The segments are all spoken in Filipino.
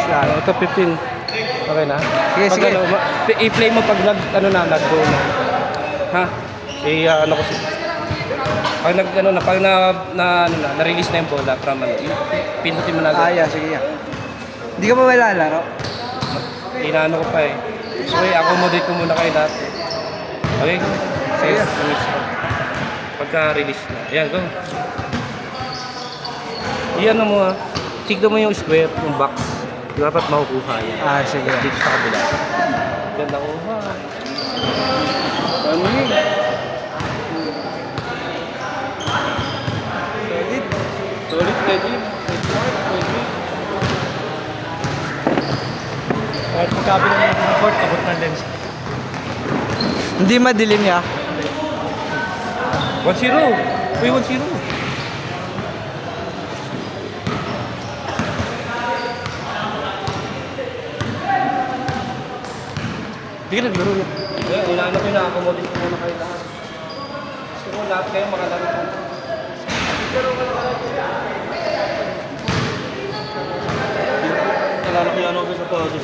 lang. Ito 15. Okay na? Sige, sige. I-play mo pag nag-go na. Ha? Ano ko pag na-release na yung bola from pinutin mo na agad. Yeah, sige yan. Hindi ka ba malalaro? Inaano ko pa eh. So, accommodate ko muna kayo lahat. Okay? Sige. Pagka-release na. Ayan, go. Iyan mo ha. Tignan mo yung square, yung box. Dapat makukuha yan. Sige. Dito sa kabila. Ganda ko ha. Ano yun? Solid ready. Kahit magkabi ng court, abot ng lens. Hindi madilim ya. 1-0. Uy, 1-0. Hindi ka naglaro yun. Inaano ko yung na-accommodate ko muna kayo lahat. Gusto ko lahat kayo makalaro ko. Nalalaki ano ko sa todo.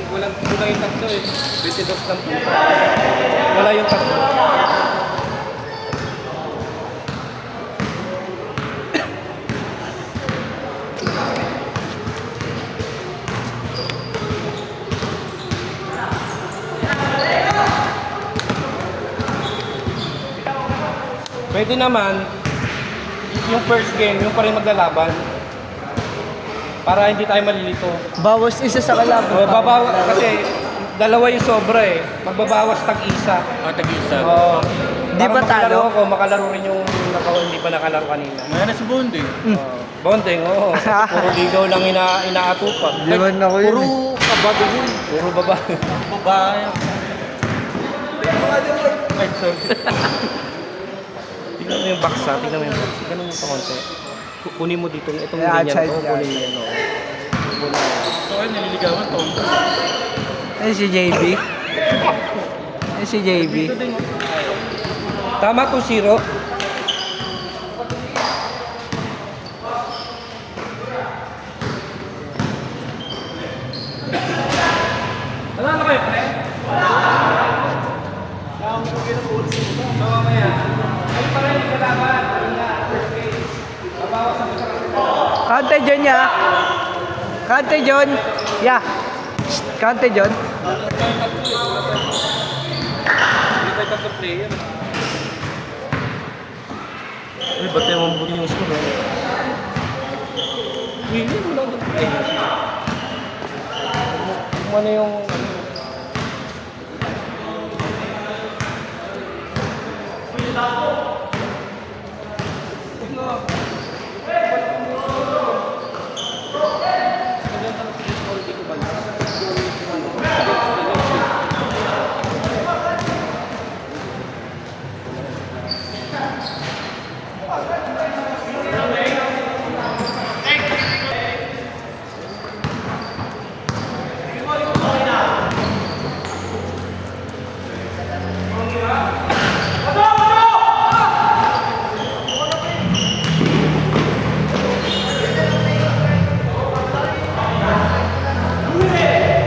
Kulang yung tatlo eh. 22 lang po. Wala yung tatlo. Pwede naman, yung first game, yung pa rin maglalaban. Para hindi tayo malilito. Bawas isa sa kalaban. Kasi dalawa yung sobra eh. Magbabawas tag-isa. Tag-isa. Oo. Di ba talo? Makalaro rin yung hindi pa nakalaro kanina. Ngayon na si Bondi. Bonding, oo. Puro ligaw lang inaatupan. Liwan ako yun. Puro kabago yun. Puro babae. Babae. Ay, sorry. Tingnan mo yung box ha. Tingnan mo yung box. Ganun mo ito konti. Kunin mo dito. Itong ganyan. Outside Kunin mo yan. So, ay, nililigawan to. Si JB. Si JB. Tama 2-0. Ano kayo, pre? So, mamaya. Ay, parang yung kalaban. Babawas ako sa Kante John ya. Kante John. Ya. Kante John. Hindi tayo tatlong player. Uy, ba't tayo mabuti yung score? Uy, wala na player. Kung ano yung...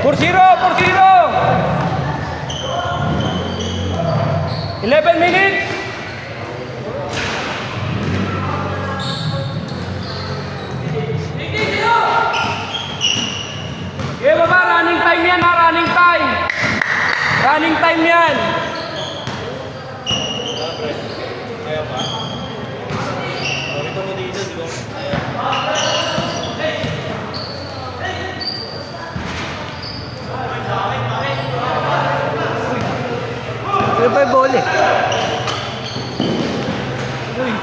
Por 11 minutes. Okay, baba, running time yan ha, running time. Running time yan. Ano pa yung bola eh? Uy,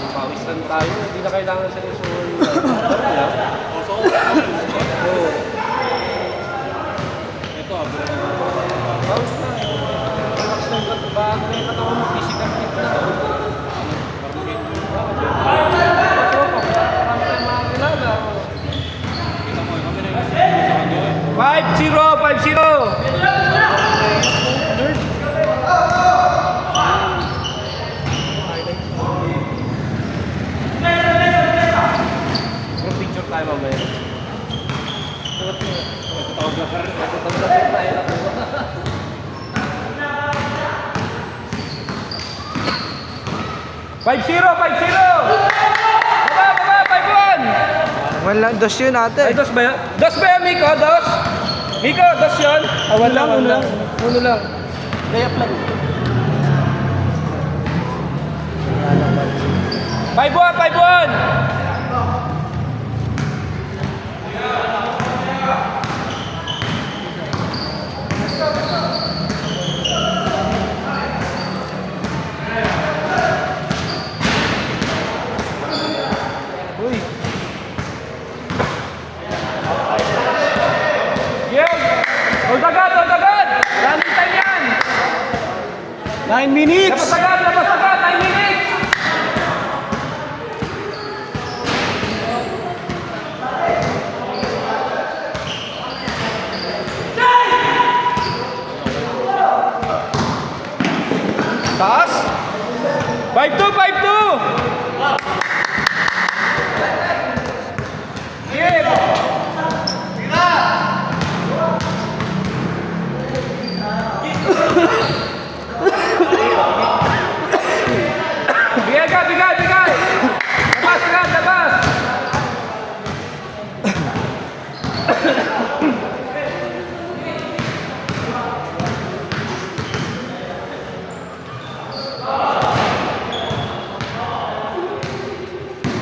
pawisan tayo, hindi na kailangan sa resume. Yung picture tayo mamaya. Five zero. Baba, 5-1. Walang dos yun ate. Ay, dos ba yan? Dos ba yan, Miko? Dos? Miko, dos yun? Uno lang. Layup lang. 5-1. Uy. Yeah. Hold agad. Running time yan. 9 minutes! Labas agad. 9 minutes. Taas. 5-2. Bigay. Labas.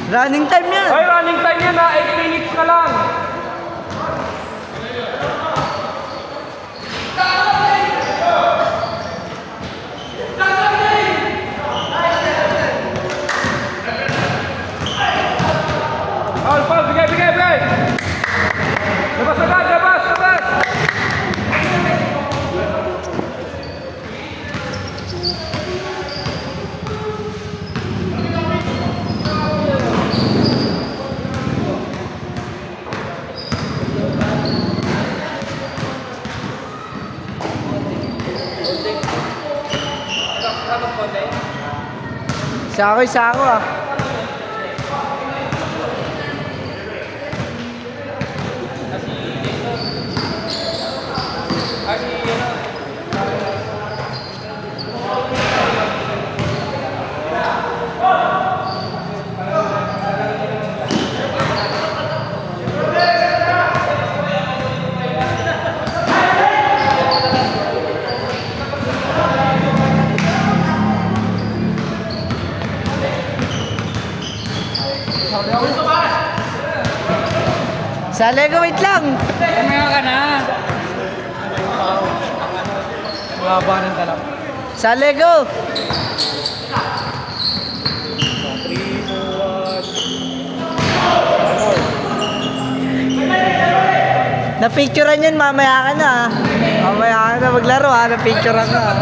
Running time yan. Hoy, running time yan ha. 8 minutes na lang. Paul, bigay. Labas agad. Sako ah. Sa Lego, wait lang. Kumaya ka na! Mahaba ng talap. Sa Lego. 3, 2, 1. Napicturean yun, mamaya ka na. Mamaya ka na maglaro ha, napicturean ka.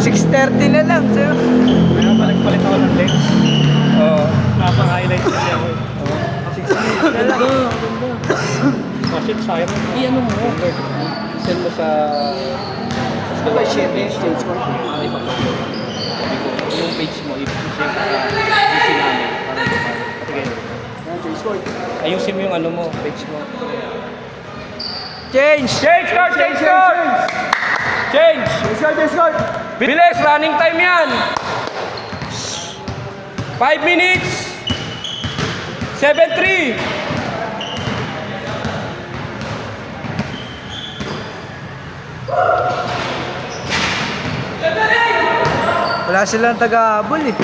6:30 na lang. So. Kaya palit ako ng legs. Oo. Napang-highlights kasi ako. Ganda. Oh shit, sayang. I-ano mo? Send mo sa... Share score. Yung page mo, i-share ko sa PC namin. Sige. Ayusin mo yung ano mo, page mo. Change! Change score! Bilis, running time yan! 5 minutes! 7-3! Wala silang taga-habol eh.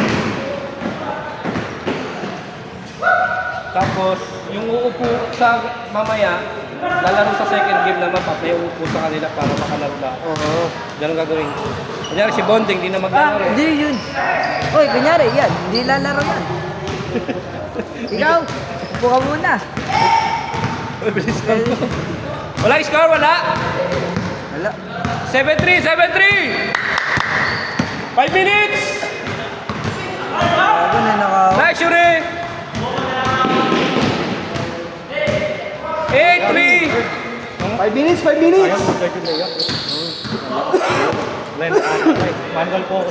Tapos, yung uupo sa mamaya, lalaro sa second game naman, papaya uupo sa kanila para makalaro na. Oo. Ganun gagawin. Kunyari si Bonding, di na maglalaro. Hindi yun. Oy, kunyari, yan. Hindi lalaro yan. Ikaw, upo ka muna. Bilis ka mo. Wala score, wala. Wala. 7-3! 5 minutes! Bago na naka... Nice, Yuri! 8-3! 5 minutes, 5 minutes! Ayaw, mag-guard yung layup. Glenn, manual po ako.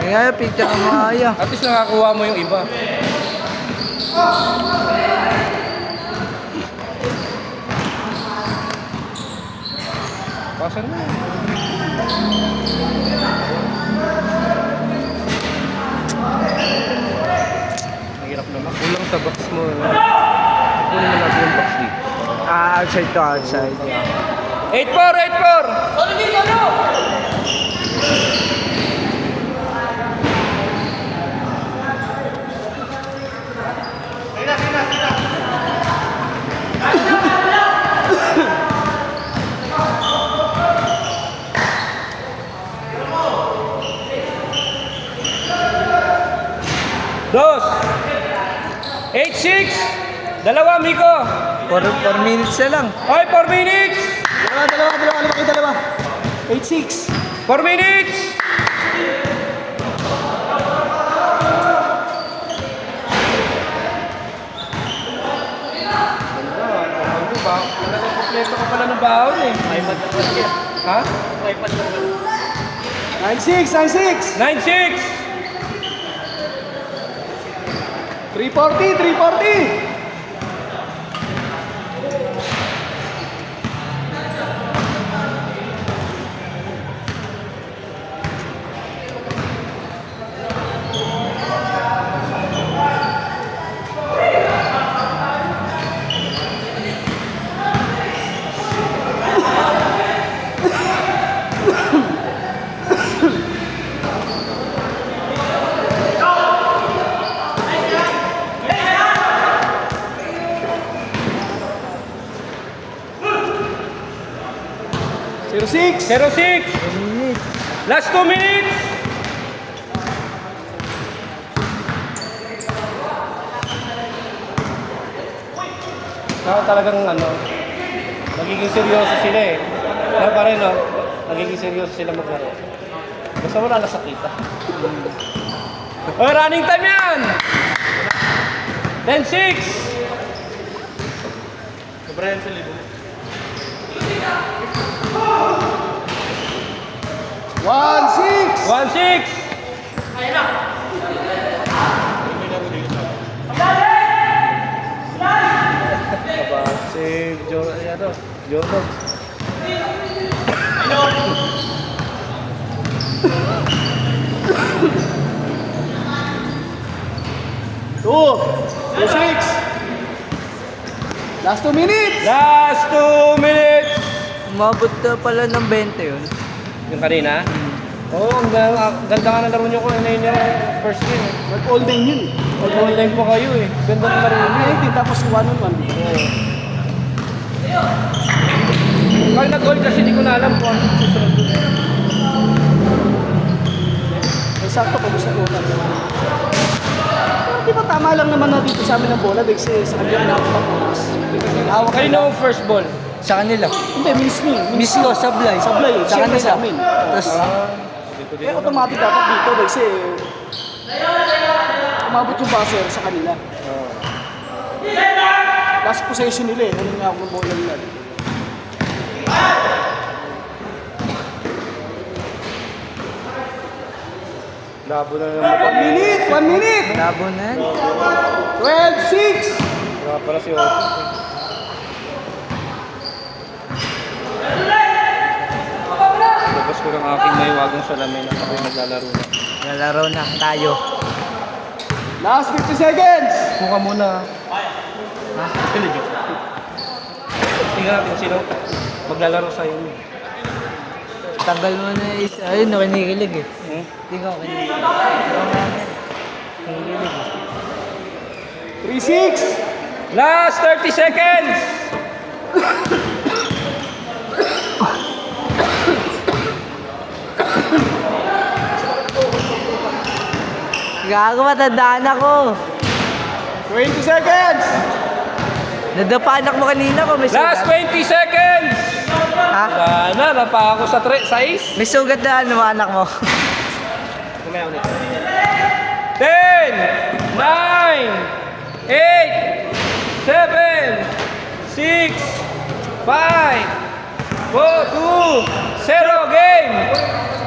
Kaya, picture ang mga aya. At least nakakuha mo yung iba. Pasan mo. Mahirap naman. Kulang sa box mo. Kunin mo natin yung box dito. Outside to outside. 8-4, 8-4! Dos! 8-6! Dalawa, Miko! 4 minutes na lang. Hoy, 4 minutes! Dalawa. 8-6. 4 minutes! Talagang kompleto ka pala ng baon eh. iPad na ba siya? Ha? iPad na ba? 9-6! 9-6! 340! Zero 6! 0-6! Last 2 minutes! Talagang magiging seryoso sila eh. Kaya pa rin nagiging seryoso sila maglaro. Basta wala nasakita. Oh, running time yan! 10-6! Sobra yan sa libo. 1-6! Si Jordan. Two, 6. Last 2 minutes. Last 2 minutes! Umabot na pala ng 20 yun. Yung kanina? Oo, ang ganda nga na laro nyo ko. Ano yun yung first game eh. Mag-all day yun. Mag-online po kayo eh. Ganda ng laro nyo. 19 tapos 1-on-1. Pag nag-goal kasi di ko na alam kung ano susunod doon. Sakto pa gusto ko. Di ba tama lang naman na dito sa amin ang bola kasi sa kanila nakapagpapas. Hawak Kayo na ang first ball. Sa kanila. Hindi, miss me. Miss ko, sablay. Sablay, Sa siyempre kanila. sa amin. Tapos, Eh, automatic dapat dito kasi umabot yung buzzer sa kanila. Last possession nila eh. Ano nga ako ng bola nila. Labo na naman. 1 minute! labo na yan. 12-6! Wala pala si Otto. Labas ko ng aking maywagang salamin at ako'y naglalaro na. Nalaro na tayo. Last 50 seconds! Buka muna. Ha? Tingnan natin sino maglalaro sa'yo. Tanggal mo na isa. Ayun, kinikilig eh. Hmm? Tingnan ko kinikilig. Kinikilig eh. 3-6! Last 30 seconds! Gago, matandaan ako. 20 seconds! Nadapanak mo kanina ko, may Last sugat. 20 seconds! Ha? Wala na, napa ako sa 6. May sugat na ano, mga anak mo. Kumaya ulit. 10, 9, 8, 7, 6, 5, 4, 2, 0, game!